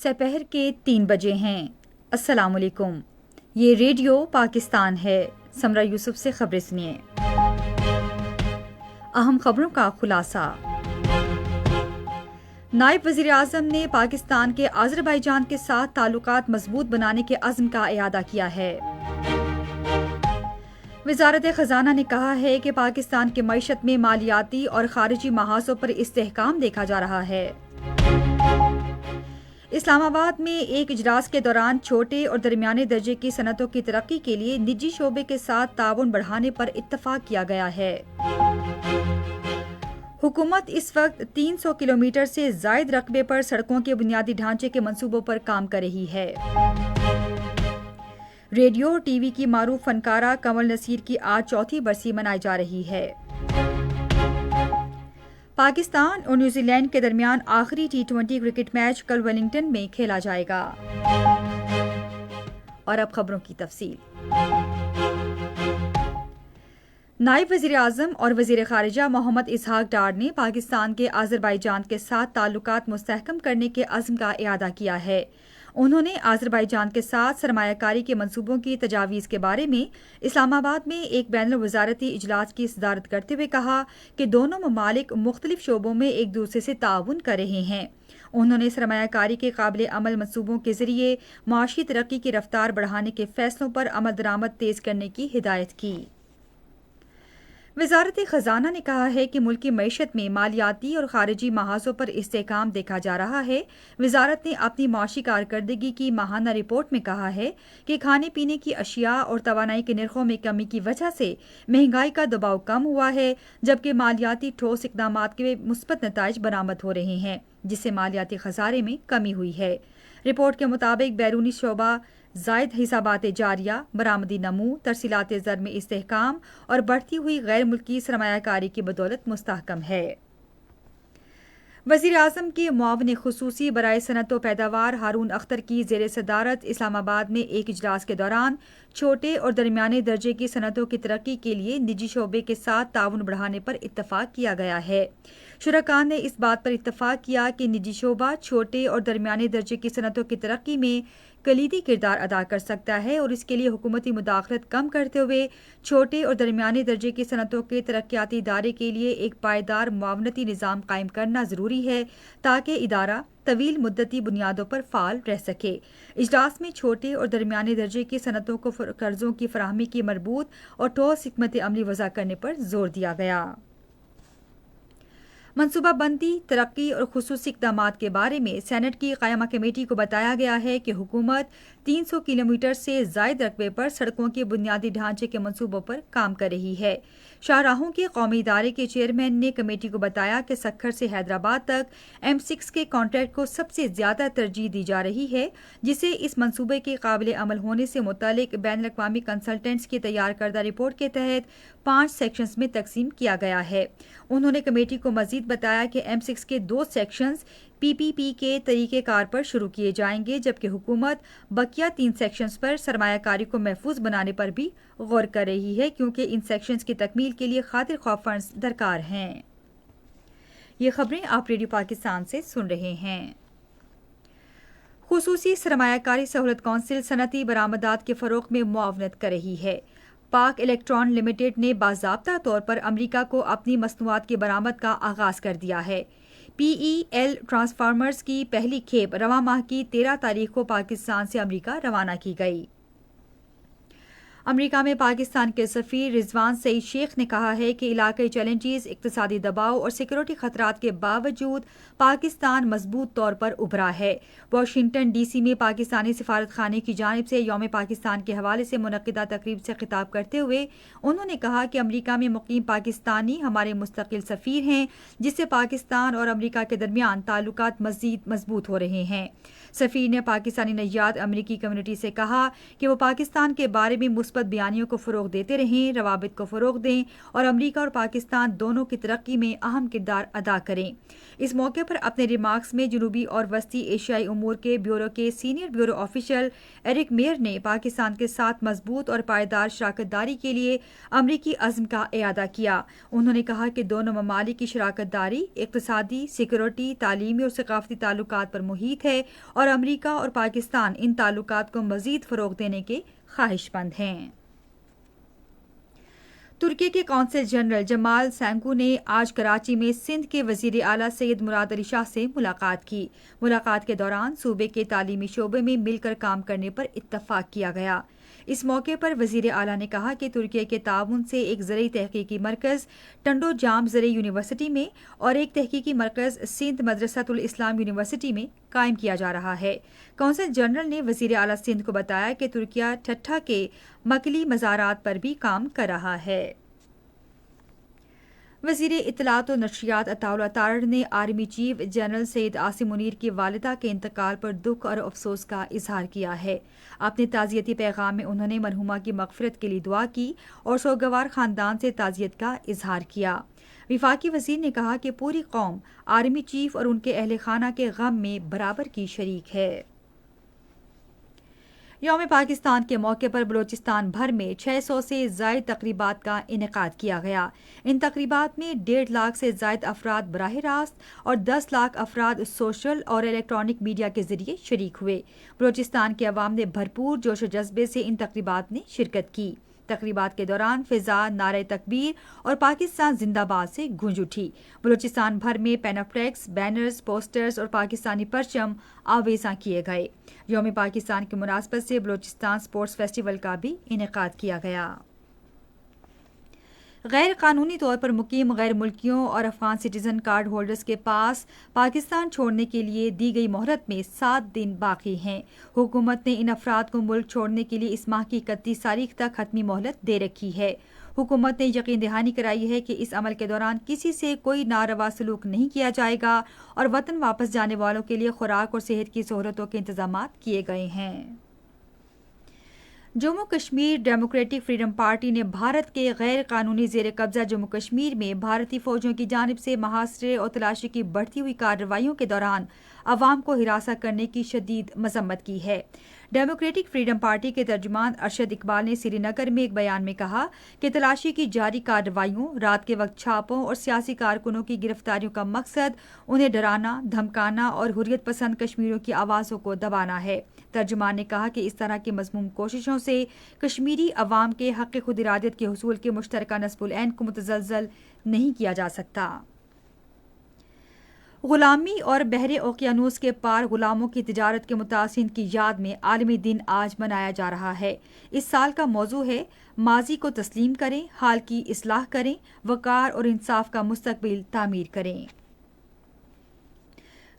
سپہر کے 3 بجے ہیں۔ السلام علیکم، یہ ریڈیو پاکستان ہے۔ سمرہ یوسف سے خبریں سنیے۔ اہم خبروں کا خلاصہ۔ نائب وزیر اعظم نے پاکستان کے آذربائیجان کے ساتھ تعلقات مضبوط بنانے کے عزم کا اعادہ کیا ہے۔ وزارت خزانہ نے کہا ہے کہ پاکستان کی معیشت میں مالیاتی اور خارجی محاذوں پر استحکام دیکھا جا رہا ہے۔ اسلام آباد میں ایک اجلاس کے دوران چھوٹے اور درمیانے درجے کی صنعتوں کی ترقی کے لیے نجی شعبے کے ساتھ تعاون بڑھانے پر اتفاق کیا گیا ہے۔ حکومت اس وقت 300 کلومیٹر سے زائد رقبے پر سڑکوں کے بنیادی ڈھانچے کے منصوبوں پر کام کر رہی ہے۔ ریڈیو اور ٹی وی کی معروف فنکارہ کمل نصیر کی آج 4تھی برسی منائی جا رہی ہے۔ پاکستان اور نیوزی لینڈ کے درمیان آخری T20 کرکٹ میچ کل ویلنگٹن میں کھیلا جائے گا۔ اور اب خبروں کی تفصیل۔ نائب وزیر اعظم اور وزیر خارجہ محمد اسحاق ڈار نے پاکستان کے آذربائیجان کے ساتھ تعلقات مستحکم کرنے کے عزم کا اعادہ کیا ہے۔ انہوں نے آذربائیجان کے ساتھ سرمایہ کاری کے منصوبوں کی تجاویز کے بارے میں اسلام آباد میں ایک بین الوزارتی اجلاس کی صدارت کرتے ہوئے کہا کہ دونوں ممالک مختلف شعبوں میں ایک دوسرے سے تعاون کر رہے ہیں۔ انہوں نے سرمایہ کاری کے قابل عمل منصوبوں کے ذریعے معاشی ترقی کی رفتار بڑھانے کے فیصلوں پر عمل درآمد تیز کرنے کی ہدایت کی۔ وزارت خزانہ نے کہا ہے کہ ملکی معیشت میں مالیاتی اور خارجی محاذوں پر استحکام دیکھا جا رہا ہے۔ وزارت نے اپنی معاشی کارکردگی کی ماہانہ رپورٹ میں کہا ہے کہ کھانے پینے کی اشیاء اور توانائی کے نرخوں میں کمی کی وجہ سے مہنگائی کا دباؤ کم ہوا ہے، جبکہ مالیاتی ٹھوس اقدامات کے مثبت نتائج برآمد ہو رہے ہیں، جس سے مالیاتی خسارے میں کمی ہوئی ہے۔ رپورٹ کے مطابق بیرونی شعبہ زائد حسابات جاریہ، برآمدی نمو، ترسیلات زر میں استحکام اور بڑھتی ہوئی غیر ملکی سرمایہ کاری کی بدولت مستحکم ہے۔ وزیر اعظم کے معاون خصوصی برائے صنعت و پیداوار ہارون اختر کی زیر صدارت اسلام آباد میں ایک اجلاس کے دوران چھوٹے اور درمیانے درجے کی صنعتوں کی ترقی کے لیے نجی شعبے کے ساتھ تعاون بڑھانے پر اتفاق کیا گیا ہے۔ شرکاء نے اس بات پر اتفاق کیا کہ نجی شعبہ چھوٹے اور درمیانے درجے کی صنعتوں کی ترقی میں کلیدی کردار ادا کر سکتا ہے اور اس کے لیے حکومتی مداخلت کم کرتے ہوئے چھوٹے اور درمیانے درجے کی صنعتوں کے ترقیاتی ادارے کے لیے ایک پائیدار معاونتی نظام قائم کرنا ضروری ہے تاکہ ادارہ طویل مدتی بنیادوں پر فعال رہ سکے۔ اجلاس میں چھوٹے اور درمیانے درجے کی صنعتوں کو قرضوں کی فراہمی کی مربوط اور ٹھوس حکمت عملی وضع کرنے پر زور دیا گیا۔ منصوبہ بندی، ترقی اور خصوصی اقدامات کے بارے میں سینٹ کی قائمہ کمیٹی کو بتایا گیا ہے کہ حکومت 300 کلومیٹر سے زائد رقبے پر سڑکوں کے بنیادی ڈھانچے کے منصوبوں پر کام کر رہی ہے۔ شاہراہوں کے قومی ادارے کے چیئرمین نے کمیٹی کو بتایا کہ سکھر سے حیدرآباد تک M6 کے کانٹریکٹ کو سب سے زیادہ ترجیح دی جا رہی ہے، جسے اس منصوبے کے قابل عمل ہونے سے متعلق بین الاقوامی کنسلٹنٹس کی تیار کردہ رپورٹ کے تحت 5 سیکشنز میں تقسیم کیا گیا ہے۔ انہوں نے کمیٹی کو مزید بتایا کہ M6 کے 2 سیکشنز PPP کے طریقہ کار پر شروع کیے جائیں گے، جبکہ حکومت بقیہ 3 سیکشنز پر سرمایہ کاری کو محفوظ بنانے پر بھی غور کر رہی ہے، کیونکہ ان سیکشنز کی تکمیل کے لیے خاطر خواہ فنڈز درکار ہیں۔ یہ خبریں آپ ریڈیو پاکستان سے سن رہے ہیں۔ خصوصی سرمایہ کاری سہولت کونسل صنعتی برآمدات کے فروغ میں معاونت کر رہی ہے۔ پاک الیکٹران لمیٹڈ نے باضابطہ طور پر امریکہ کو اپنی مصنوعات کی برآمد کا آغاز کر دیا ہے۔ PEL ٹرانسفارمرز کی پہلی کھیپ رواں ماہ کی 13 تاریخ کو پاکستان سے امریکہ روانہ کی گئی۔ امریکہ میں پاکستان کے سفیر رضوان سعید شیخ نے کہا ہے کہ علاقائی چیلنجز، اقتصادی دباؤ اور سیکورٹی خطرات کے باوجود پاکستان مضبوط طور پر ابھرا ہے۔ واشنگٹن ڈی سی میں پاکستانی سفارت خانے کی جانب سے یوم پاکستان کے حوالے سے منعقدہ تقریب سے خطاب کرتے ہوئے انہوں نے کہا کہ امریکہ میں مقیم پاکستانی ہمارے مستقل سفیر ہیں، جس سے پاکستان اور امریکہ کے درمیان تعلقات مزید مضبوط ہو رہے ہیں۔ سفیر نے پاکستانی نژاد امریکی کمیونٹی سے کہا کہ وہ پاکستان کے بارے میں مثبت مثبت بیانیوں کو فروغ دیتے رہیں، روابط کو فروغ دیں اور امریکہ اور پاکستان دونوں کی ترقی میں اہم کردار ادا کریں۔ اس موقع پر اپنے ریمارکس میں جنوبی اور وسطی ایشیائی امور کے بیورو کے senior bureau official Eric Meyer نے پاکستان کے ساتھ مضبوط اور پائیدار شراکت داری کے لیے امریکی عزم کا اعادہ کیا۔ انہوں نے کہا کہ دونوں ممالک کی شراکت داری اقتصادی، سیکورٹی، تعلیمی اور ثقافتی تعلقات پر محیط ہے اور امریکہ اور پاکستان ان تعلقات کو مزید فروغ دینے کے خواہش مند ہیں۔ ترکی کے قونصل جنرل جمال سینکو نے آج کراچی میں سندھ کے وزیر اعلیٰ سید مراد علی شاہ سے ملاقات کی۔ ملاقات کے دوران صوبے کے تعلیمی شعبے میں مل کر کام کرنے پر اتفاق کیا گیا۔ اس موقع پر وزیر اعلیٰ نے کہا کہ ترکی کے تعاون سے ایک زرعی تحقیقی مرکز ٹنڈو جام زرعی یونیورسٹی میں اور ایک تحقیقی مرکز سندھ مدرسۃ الاسلام یونیورسٹی میں قائم کیا جا رہا ہے۔ قونصل جنرل نے وزیر اعلیٰ سندھ کو بتایا کہ ترکیہ ٹھٹھہ کے مکلی مزارات پر بھی کام کر رہا ہے۔ وزیر اطلاعات و نشریات عطاء اللہ تارڑ نے army chief general Syed Asim Munir کی والدہ کے انتقال پر دکھ اور افسوس کا اظہار کیا ہے۔ اپنے تعزیتی پیغام میں انہوں نے مرحومہ کی مغفرت کے لیے دعا کی اور سوگوار خاندان سے تعزیت کا اظہار کیا۔ وفاقی وزیر نے کہا کہ پوری قوم آرمی چیف اور ان کے اہل خانہ کے غم میں برابر کی شریک ہے۔ یوم پاکستان کے موقع پر بلوچستان بھر میں 600 سے زائد تقریبات کا انعقاد کیا گیا۔ ان تقریبات میں 1.5 لاکھ سے زائد افراد براہ راست اور 10 لاکھ افراد سوشل اور الیکٹرانک میڈیا کے ذریعے شریک ہوئے۔ بلوچستان کے عوام نے بھرپور جوش و جذبے سے ان تقریبات میں شرکت کی۔ تقریبات کے دوران فضا نعرہ تکبیر اور پاکستان زندہ باد سے گونج اٹھی۔ بلوچستان بھر میں پیناپلیکس، بینرز، پوسٹرز اور پاکستانی پرچم آویزاں کیے گئے۔ یوم پاکستان کی مناسبت سے بلوچستان سپورٹس فیسٹیول کا بھی انعقاد کیا گیا۔ غیر قانونی طور پر مقیم غیر ملکیوں اور افغان سٹیزن کارڈ ہولڈرز کے پاس پاکستان چھوڑنے کے لیے دی گئی مہلت میں 7 دن باقی ہیں۔ حکومت نے ان افراد کو ملک چھوڑنے کے لیے اس ماہ کی 31 تاریخ تک حتمی مہلت دے رکھی ہے۔ حکومت نے یقین دہانی کرائی ہے کہ اس عمل کے دوران کسی سے کوئی ناروا سلوک نہیں کیا جائے گا اور وطن واپس جانے والوں کے لیے خوراک اور صحت کی سہولتوں کے انتظامات کیے گئے ہیں۔ Jammu Kashmir democratic freedom party نے بھارت کے غیر قانونی زیر قبضہ جموں کشمیر میں بھارتی فوجوں کی جانب سے محاصرے اور تلاشی کی بڑھتی ہوئی کارروائیوں کے دوران عوام کو ہراساں کرنے کی شدید مذمت کی ہے۔ ڈیموکریٹک فریڈم پارٹی کے ترجمان ارشد اقبال نے سری نگر میں ایک بیان میں کہا کہ تلاشی کی جاری کارروائیوں، رات کے وقت چھاپوں اور سیاسی کارکنوں کی گرفتاریوں کا مقصد انہیں ڈرانا، دھمکانا اور حریت پسند کشمیریوں کی آوازوں کو دبانا ہے۔ ترجمان نے کہا کہ اس طرح کی مذموم کوششوں سے کشمیری عوام کے حق خود ارادیت کے حصول کے مشترکہ نصب العین کو متزلزل نہیں کیا جا سکتا۔ غلامی اور بحر اوقیانوس کے پار غلاموں کی تجارت کے متاثرین کی یاد میں عالمی دن آج منایا جا رہا ہے۔ اس سال کا موضوع ہے ماضی کو تسلیم کریں، حال کی اصلاح کریں، وقار اور انصاف کا مستقبل تعمیر کریں۔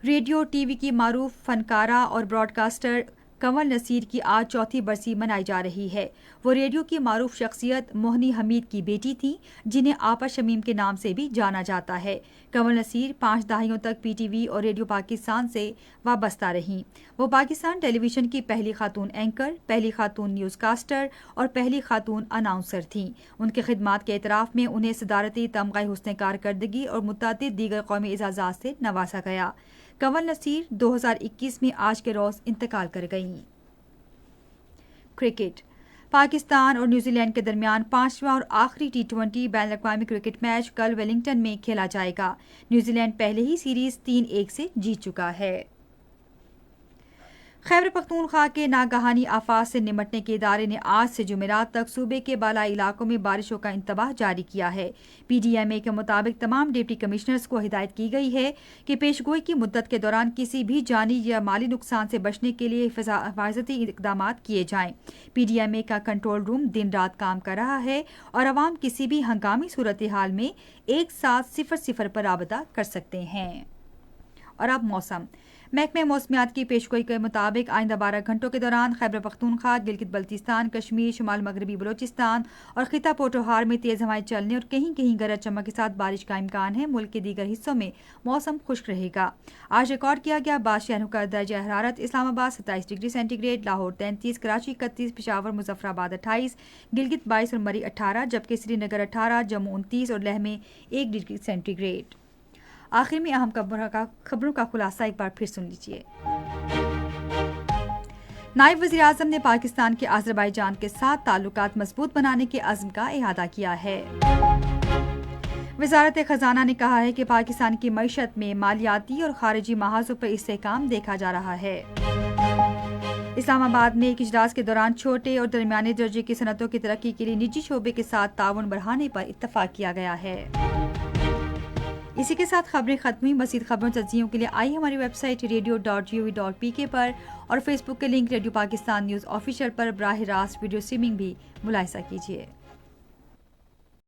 ریڈیو ٹی وی کی معروف فنکارہ اور براڈ کاسٹر کنول نصیر کی آج 4تھی برسی منائی جا رہی ہے۔ وہ ریڈیو کی معروف شخصیت موہنی حمید کی بیٹی تھیں، جنہیں آپا شمیم کے نام سے بھی جانا جاتا ہے۔ کنول نصیر 5 دہائیوں تک پی ٹی وی اور ریڈیو پاکستان سے وابستہ رہیں۔ وہ پاکستان ٹیلی ویژن کی پہلی خاتون اینکر، پہلی خاتون نیوز کاسٹر اور پہلی خاتون اناؤنسر تھیں۔ ان کی خدمات کے اعتراف میں انہیں صدارتی تمغہ حسن کارکردگی اور متعدد دیگر قومی اعزازات سے نوازا گیا۔ کنول نصیر 2021 میں آج کے روز انتقال کر گئیں۔ کرکٹ۔ پاکستان اور نیوزی لینڈ کے درمیان 5واں اور آخری T20 بین الاقوامی کرکٹ میچ کل ویلنگٹن میں کھیلا جائے گا۔ نیوزی لینڈ پہلے ہی سیریز 3-1 سے جیت چکا ہے۔ خیبر پختونخوا کے ناگہانی آفات سے نمٹنے کے ادارے نے آج سے جمعرات تک صوبے کے بالائی علاقوں میں بارشوں کا انتباہ جاری کیا ہے۔ پی ڈی ایم اے کے مطابق تمام ڈپٹی کمشنرز کو ہدایت کی گئی ہے کہ پیشگوئی کی مدت کے دوران کسی بھی جانی یا مالی نقصان سے بچنے کے لیے حفاظتی اقدامات کیے جائیں۔ پی ڈی ایم اے کا کنٹرول روم دن رات کام کر رہا ہے اور عوام کسی بھی ہنگامی صورتحال میں 1700 پر رابطہ کر سکتے ہیں۔ اور اب موسم۔ محکمہ موسمیات کی پیشگوئی کے مطابق آئندہ 12 گھنٹوں کے دوران خیبر پختونخوا، گلگت بلتستان، کشمیر، شمال مغربی بلوچستان اور خطہ پوٹوہار میں تیز ہوائیں چلنے اور کہیں کہیں گرج چمک کے ساتھ بارش کا امکان ہے۔ ملک کے دیگر حصوں میں موسم خشک رہے گا۔ آج ریکارڈ کیا گیا 22 شہروں کا درجہ حرارت: Islamabad 27 degree centigrade, Lahore 33، Karachi 31، Peshawar Muzaffarabad 28، Gilgit 22 اور مری 18، جبکہ سری نگر 18، جموں 29 اور لیہ میں 1 ڈگری سینٹی گریڈ۔ آخر میں اہم خبروں کا خلاصہ ایک بار پھر سن لیجیے۔ نائب وزیر اعظم نے پاکستان کے آذربائیجان کے ساتھ تعلقات مضبوط بنانے کے عزم کا اعادہ کیا ہے۔ وزارت خزانہ نے کہا ہے کہ پاکستان کی معیشت میں مالیاتی اور خارجی محاذوں پر استحکام دیکھا جا رہا ہے۔ اسلام آباد میں ایک اجلاس کے دوران چھوٹے اور درمیانے درجے کی صنعتوں کی ترقی کے لیے نجی شعبے کے ساتھ تعاون بڑھانے پر اتفاق کیا گیا ہے۔ اسی کے ساتھ خبریں ختم ہوئی۔ مزید خبروں تجزیوں کے لیے آئیے ہماری ویب سائٹ radio.gov.pk پر اور فیس بک کے link radio Pakistan news official پر براہ راست ویڈیو اسٹریمنگ بھی ملاحظہ کیجیے۔